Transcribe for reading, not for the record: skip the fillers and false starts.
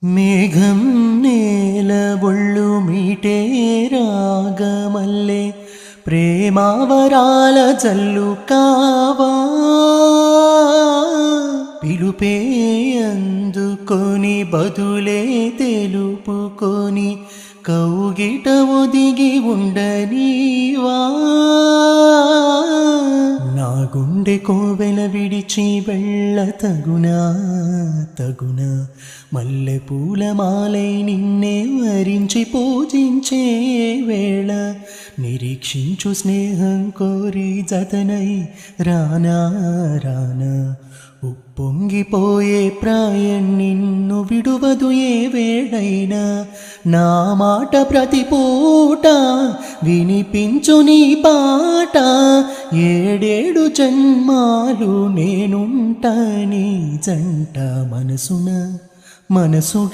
మేఘం నేల ఒళ్ళు మీటే రాగమల్లే ప్రేమావరాల జల్లు కావా పిలుపే అందుకొని బదులే తెలుపుకొని కౌగిట ఒదిగి ఉండనీవా నా గుండె కోవెల విడిచి వెళ్ళ తగునా తగునా మల్లె పూల మాలై నిన్నే వరించి పూజించే వేళ నిరీక్షించు స్నేహం కోరి జతనై రానా రానా ఉప్పొంగిపోయే ప్రాయం నిన్ను విడువదు ఏ వేడైనా నా మాట ప్రతి పూట వినిపించు నీ పాట ఏడేడు జన్మాలు నేనుంటా నీ జంట మనసున మనసుగా